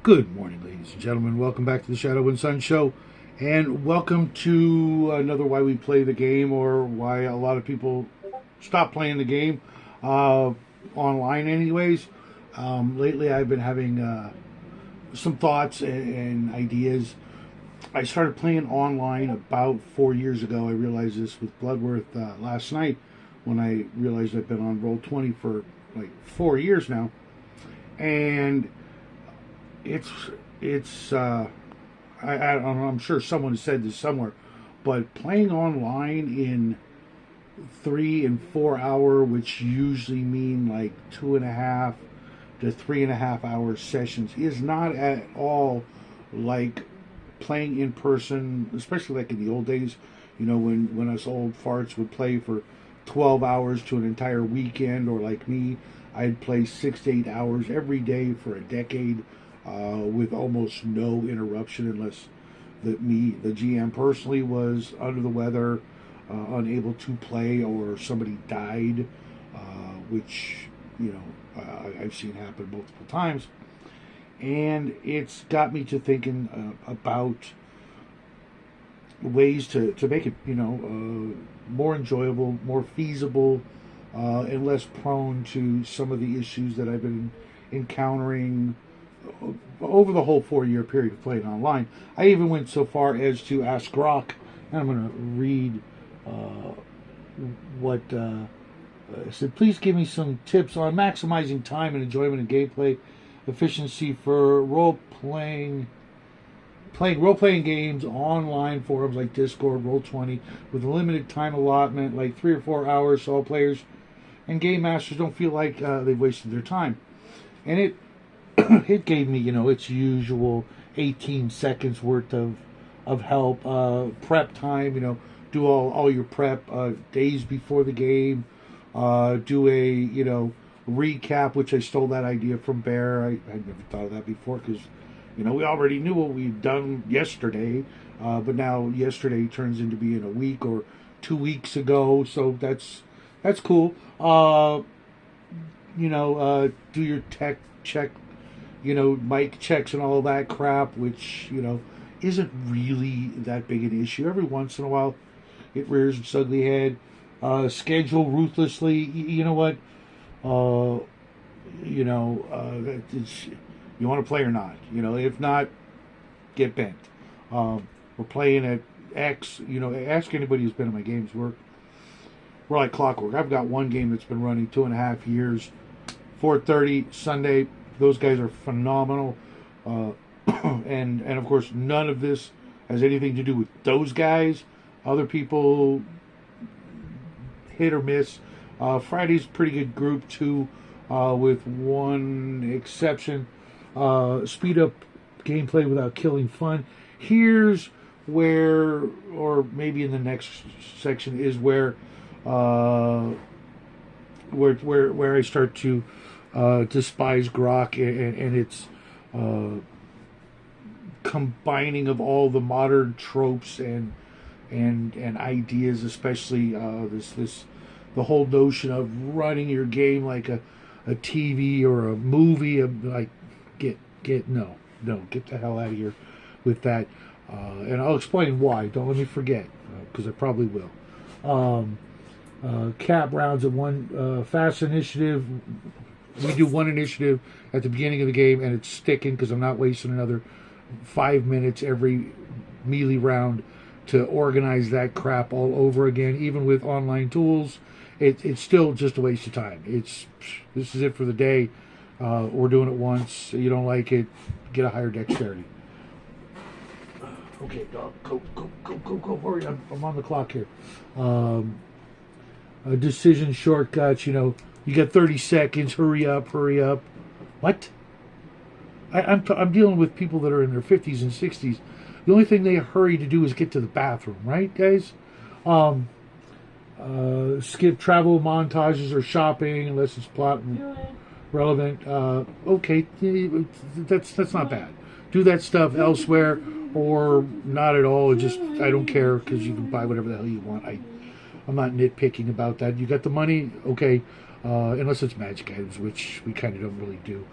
Good morning, ladies and gentlemen. Welcome back to the Shadow and Sun Show, and welcome to another Why We Play the Game, or why a lot of people stop playing the game online anyways. Lately I've been having some thoughts and ideas. I started playing online about 4 years ago. I realized this with Bloodworth last night when I realized I've been on Roll20 for like 4 years now. And I'm sure someone has said this somewhere, but playing online in 3 and 4 hour, which usually mean like 2.5 to 3.5 hour sessions, is not at all like playing in person, especially like in the old days, you know, when us old farts would play for 12 hours to an entire weekend, or like me, I'd play 6 to 8 hours every day for a decade. With almost no interruption, unless the GM personally, was under the weather, unable to play, or somebody died, which, you know, I've seen happen multiple times. And it's got me to thinking about ways to make it, you know, more enjoyable, more feasible, and less prone to some of the issues that I've been encountering over the whole 4 year period of playing online. I even went so far as to ask Grok, and I'm going to read what it said. Please give me some tips on maximizing time and enjoyment and gameplay efficiency for role-playing games online forums like Discord, Roll20, with a limited time allotment, like 3 or 4 hours, so all players and game masters don't feel like they've wasted their time. And it gave me, you know, its usual 18 seconds worth of help, prep time, you know, do all your prep days before the game, do a, you know, recap, which I stole that idea from Bear. I never thought of that before, because, you know, we already knew what we'd done yesterday, but now yesterday turns into being a week or 2 weeks ago, so that's cool. You know, do your tech check, you know, mic checks and all that crap, which, you know, isn't really that big an issue. Every once in a while, it rears its ugly head. Schedule ruthlessly. You know what? You know, you want to play or not. You know, if not, get bent. We're playing at X. You know, ask anybody who's been in my games. We're like clockwork. I've got one game that's been running 2.5 years. 4:30 Sunday. Those guys are phenomenal, and of course none of this has anything to do with those guys. Other people hit or miss. Friday's a pretty good group too, with one exception. Speed up gameplay without killing fun. Here's where, or maybe in the next section, is where I start to despise Grok and its combining of all the modern tropes and ideas, especially the whole notion of running your game like a TV or a movie. Like, get the hell out of here with that. And I'll explain why. Don't let me forget, because I probably will. Cap rounds at one fast initiative. We do one initiative at the beginning of the game, and it's sticking because I'm not wasting another 5 minutes every melee round to organize that crap all over again. Even with online tools, it's still just a waste of time. This is it for the day. We're doing it once. You don't like it, get a higher dexterity. Okay, dog, go! Hurry! I'm on the clock here. Decision shortcuts. You know, you got 30 seconds. Hurry up! What? I'm dealing with people that are in their 50s and 60s. The only thing they hurry to do is get to the bathroom, right, guys? Skip travel montages or shopping unless it's plot relevant. Okay, that's not bad. Do that stuff elsewhere, or not at all. Just, I don't care, because you can buy whatever the hell you want. I'm not nitpicking about that. You got the money, okay, unless it's magic items, which we kind of don't really do.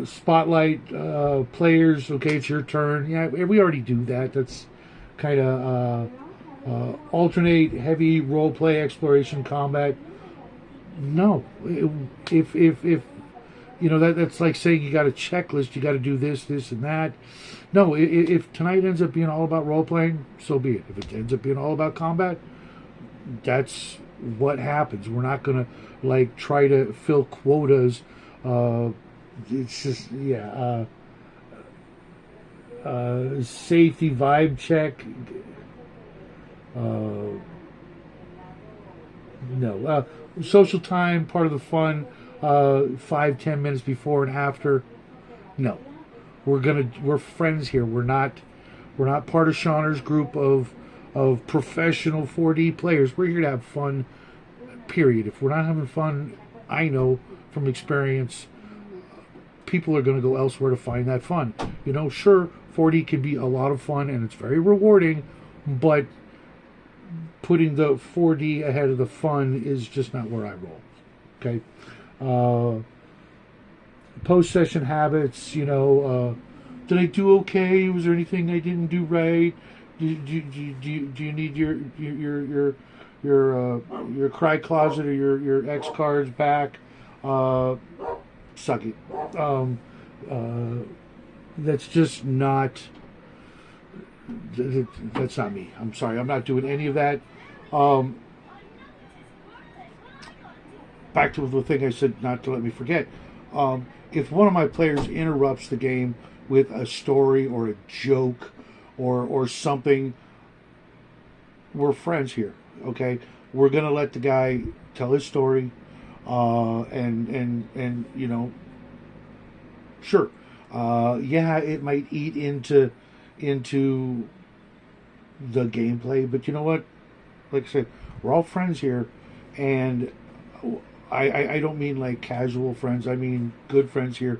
Spotlight players. Okay, it's your turn. Yeah, we already do that. That's kind of alternate heavy role play, exploration, combat. No, if you know that's like saying you got a checklist. You got to do this, this, and that. No, if tonight ends up being all about role playing, so be it. If it ends up being all about combat, that's what happens. We're not gonna like try to fill quotas. It's just safety vibe check. No, social time part of the fun. 5-10 minutes before and after. No, we're friends here. We're not part of Shauner's group of professional 4D players. We're here to have fun. Period. If we're not having fun, I know from experience, people are going to go elsewhere to find that fun. You know, sure, 4D can be a lot of fun and it's very rewarding, but putting the 4D ahead of the fun is just not where I roll. Okay. Post-session habits, did I do okay? Was there anything I didn't do right? Do you need your cry closet or your X cards back? Suck it. That's just not. That's not me. I'm sorry. I'm not doing any of that. Back to the thing I said, not to let me forget. If one of my players interrupts the game with a story or a joke or something, we're friends here. Okay, we're gonna let the guy tell his story, and sure, yeah, it might eat into the gameplay, but you know what? Like I said, we're all friends here, and I don't mean like casual friends. I mean good friends here.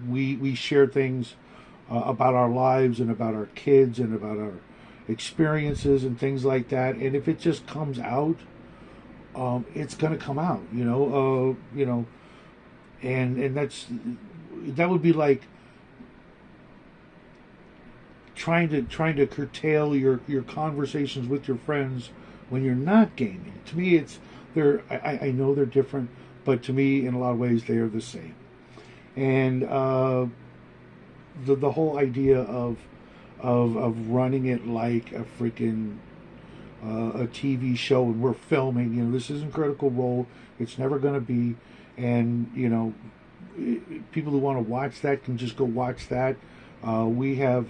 We share things about our lives and about our kids and about our experiences and things like that. And if it just comes out, it's gonna come out. And that would be like trying to curtail your conversations with your friends when you're not gaming. To me, I know they're different, but to me, in a lot of ways, they are the same. And the whole idea of running it like a freaking a TV show, and we're filming. This isn't Critical Role. It's never going to be. And people who want to watch that can just go watch that. We have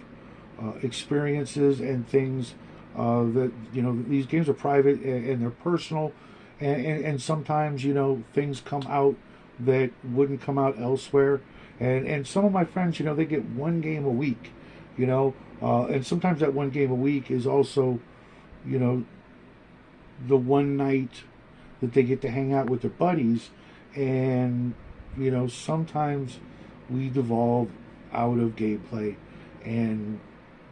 experiences and things that these games are private and they're personal, and sometimes things come out that wouldn't come out elsewhere. And some of my friends, they get one game a week, and sometimes that one game a week is also, the one night that they get to hang out with their buddies. And sometimes we devolve out of gameplay, and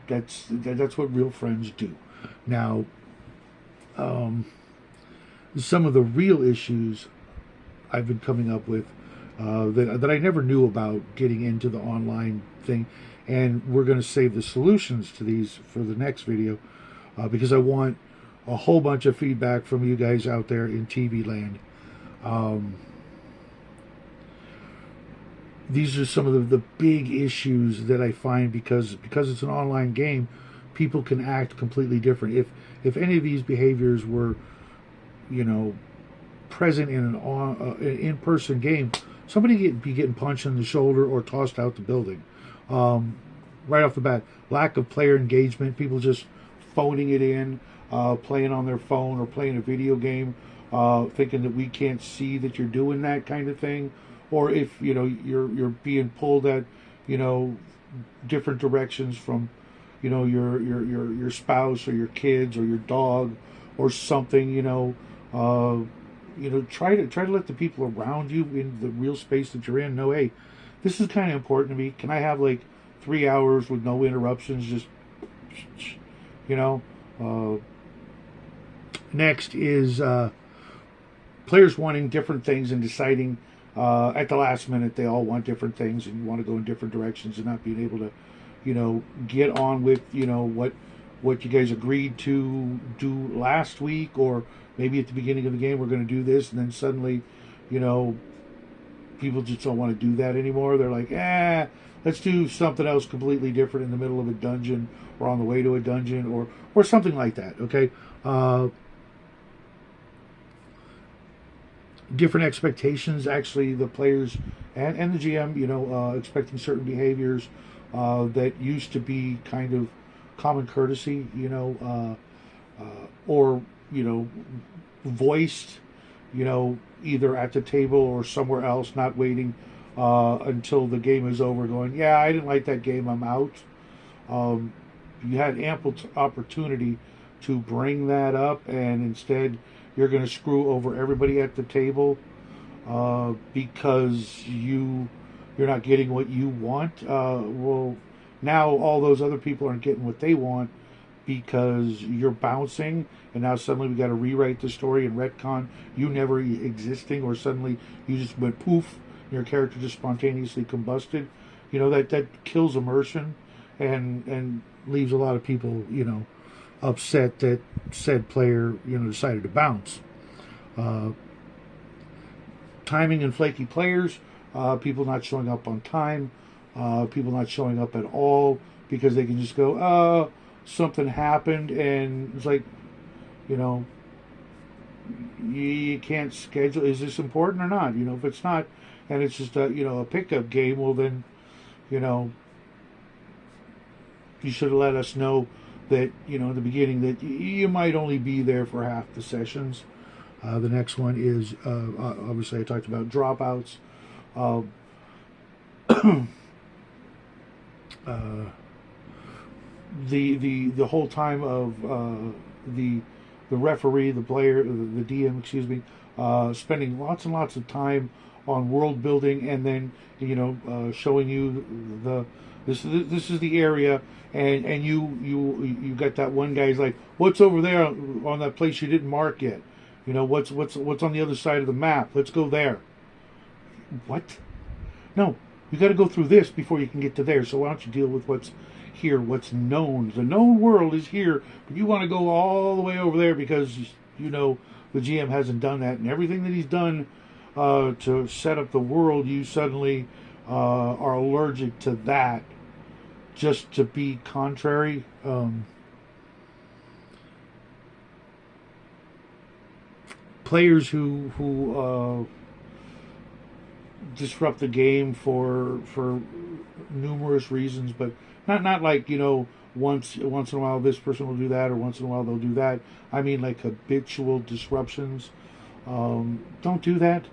that's what real friends do. Now, some of the real issues I've been coming up with that I never knew about getting into the online thing, and we're going to save the solutions to these for the next video because I want a whole bunch of feedback from you guys out there in TV land. These are some of the big issues that I find because it's an online game. People can act completely different. If any of these behaviors were, present in an in-person game, somebody would be getting punched in the shoulder or tossed out the building. Right off the bat, lack of player engagement, people just phoning it in, playing on their phone or playing a video game, thinking that we can't see that you're doing that kind of thing. Or if you're being pulled at different directions from your spouse or your kids or your dog or something, try to let the people around you in the real space that you're in know, hey, this is kind of important to me. Can I have like 3 hours with no interruptions? Just next is players wanting different things and deciding at the last minute they all want different things and want to go in different directions, and not being able to, get on with, what you guys agreed to do last week, or maybe at the beginning of the game we're going to do this, and then suddenly, you know, people just don't want to do that anymore. They're like, let's do something else completely different in the middle of a dungeon or on the way to a dungeon, or something like that. Okay. Different expectations, actually, the players and the GM, expecting certain behaviors that used to be kind of common courtesy, or, voiced, either at the table or somewhere else, not waiting until the game is over, going, yeah, I didn't like that game, I'm out. You had ample opportunity to bring that up, and instead you're going to screw over everybody at the table because you're not getting what you want. Well, now all those other people aren't getting what they want because you're bouncing, and now suddenly we got to rewrite the story and retcon you never existing, or suddenly you just went poof, your character just spontaneously combusted. That kills immersion and leaves a lot of people, upset that said player, decided to bounce. Timing and flaky players, people not showing up on time, people not showing up at all because they can just go, something happened, and it's like, you can't schedule, is this important or not? If it's not, and it's just a pickup game, well then, you should have let us know that, in the beginning, that you might only be there for half the sessions. The next one is, obviously I talked about dropouts. The whole time of the referee, the player, the DM, excuse me, spending lots and lots of time on world building, and then showing you this is the area, and you got that one guy's like, what's over there on that place you didn't mark yet? What's on the other side of the map? Let's go there. What? No, you got to go through this before you can get to there. So why don't you deal with what's here, what's known? The known world is here, but you want to go all the way over there because the GM hasn't done that, and everything that he's done to set up the world, you suddenly are allergic to that, just to be contrary. Players who disrupt the game for numerous reasons, but not like once in a while this person will do that, or once in a while they'll do that. I mean like habitual disruptions. Don't do that.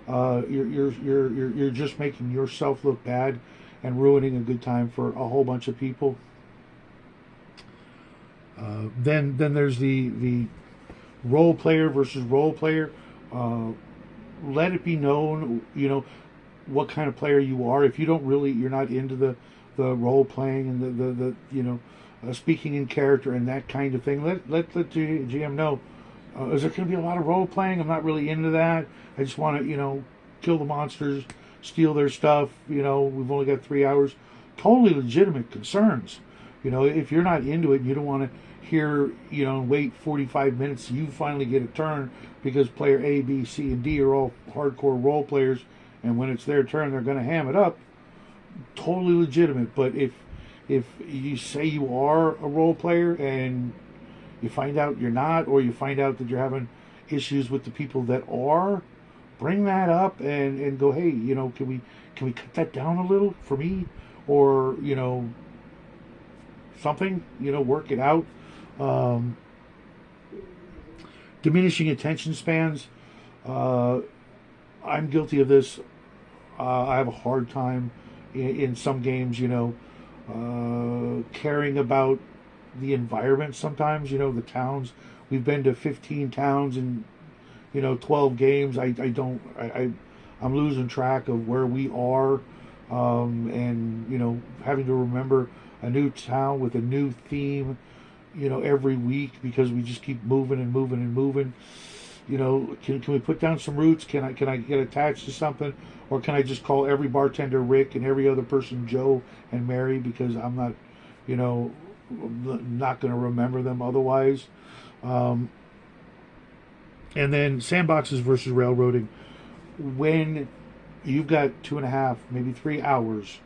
You're just making yourself look bad and ruining a good time for a whole bunch of people. Then there's the role player versus role player. Let it be known, what kind of player you are. If you're not into the role playing and the speaking in character and that kind of thing, let the GM know. Is there going to be a lot of role playing? I'm not really into that. I just want to, kill the monsters, steal their stuff. We've only got 3 hours. Totally legitimate concerns. If you're not into it, and you don't want to hear, wait 45 minutes, you finally get a turn because player A, B, C, and D are all hardcore role players, and when it's their turn, they're going to ham it up. Totally legitimate. But if you say you are a role player and you find out you're not, or you find out that you're having issues with the people that are, bring that up and go, hey, can we cut that down a little for me, or something, work it out. Diminishing attention spans. I'm guilty of this. I have a hard time in some games, caring about the environment sometimes, the towns. We've been to 15 towns in, 12 games. I'm losing track of where we are, and, having to remember a new town with a new theme, every week, because we just keep moving and moving and moving. You know, can we put down some roots? Can I get attached to something, or can I just call every bartender Rick and every other person Joe and Mary because I'm not, you know, not going to remember them otherwise. Um, and then sandboxes versus railroading. When you've got 2.5, maybe 3 hours,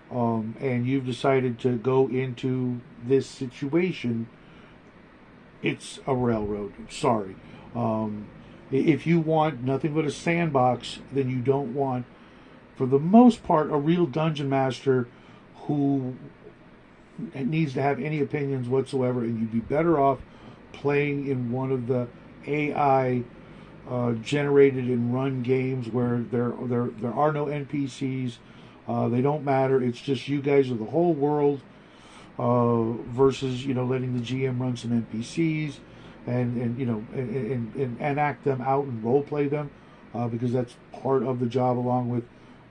and you've decided to go into this situation, it's a railroad. Sorry. If you want nothing but a sandbox, then you don't want, for the most part, a real dungeon master who needs to have any opinions whatsoever, and you'd be better off playing in one of the AI generated and run games where there are no NPCs. They don't matter. It's just you guys are the whole world, versus, you know, letting the GM run some NPCs and you know and act them out and role play them, because that's part of the job along with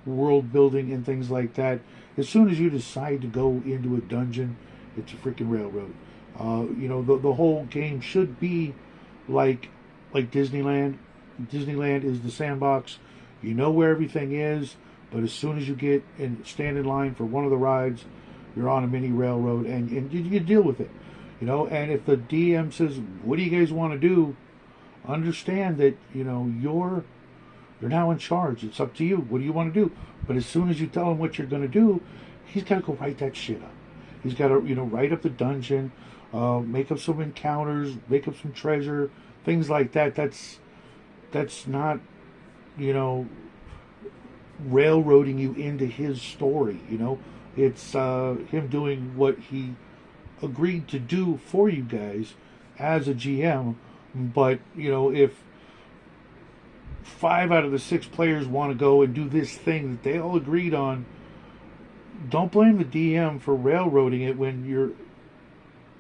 world building and things like that. As soon as you decide to go into a dungeon, it's a freaking railroad. You know, the whole game should be like Disneyland. Disneyland is the sandbox. You know where everything is, but as soon as you get and stand in line for one of the rides, you're on a mini railroad, and you deal with it. You know, and if the DM says, "What do you guys want to do?" Understand that, you know, you're now in charge. It's up to you. What do you want to do? But as soon as you tell him what you're going to do, he's got to go write that shit up. He's got to, you know, write up the dungeon, make up some encounters, make up some treasure, things like that. That's not, you know, railroading you into his story. You know, it's him doing what he agreed to do for you guys as a GM. But, you know, if 5 out of the 6 players want to go and do this thing that they all agreed on, don't blame the DM for railroading it when your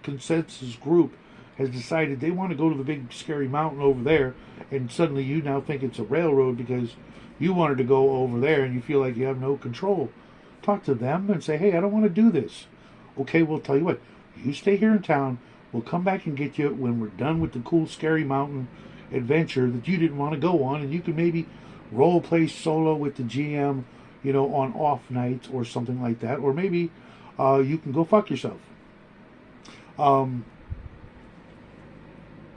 consensus group has decided they want to go to the big scary mountain over there, and suddenly you now think it's a railroad because you wanted to go over there and you feel like you have no control. Talk to them and say, "Hey, I don't want to do this." "Okay, we'll tell you what, you stay here in town. We'll come back and get you when we're done with the cool scary mountain adventure that you didn't want to go on, and you can maybe role play solo with the GM, you know, on off nights or something like that, or maybe you can go fuck yourself."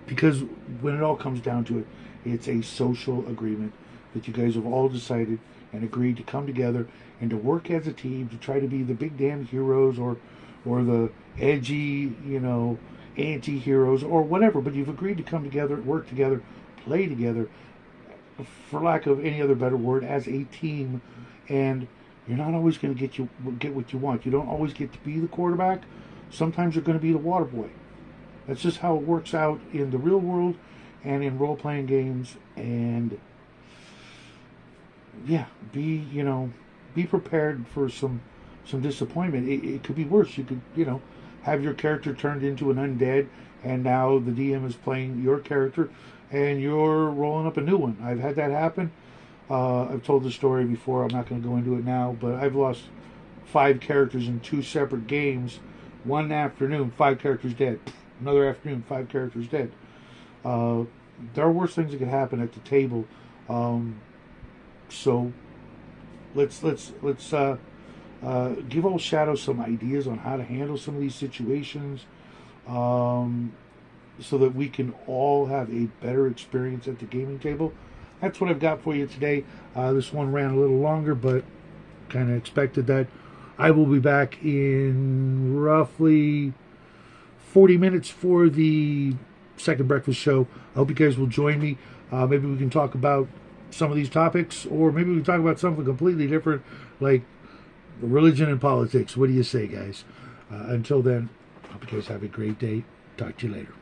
Because when it all comes down to it, it's a social agreement that you guys have all decided and agreed to come together and to work as a team to try to be the big damn heroes, or the edgy, you know, anti-heroes or whatever. But you've agreed to come together, work together, play together, for lack of any other better word, as a team. And you're not always going to get what you want. You don't always get to be the quarterback. Sometimes you're going to be the water boy. That's just how it works out in the real world and in role-playing games. And yeah, be prepared for some disappointment. It could be worse. You could, you know, have your character turned into an undead, and now the DM is playing your character, and you're rolling up a new one. I've had that happen. I've told the story before. I'm not going to go into it now, but I've lost 5 characters in 2 separate games. One afternoon, 5 characters dead. Another afternoon, 5 characters dead. There are worse things that could happen at the table. So let's give old Shadow some ideas on how to handle some of these situations, so that we can all have a better experience at the gaming table. That's what I've got for you today. This one ran a little longer, but kind of expected that. I will be back in roughly 40 minutes for the second breakfast show. I hope you guys will join me. Maybe we can talk about some of these topics, or maybe we can talk about something completely different, like religion and politics. What do you say, guys? Until then, hope you guys have a great day. Talk to you later.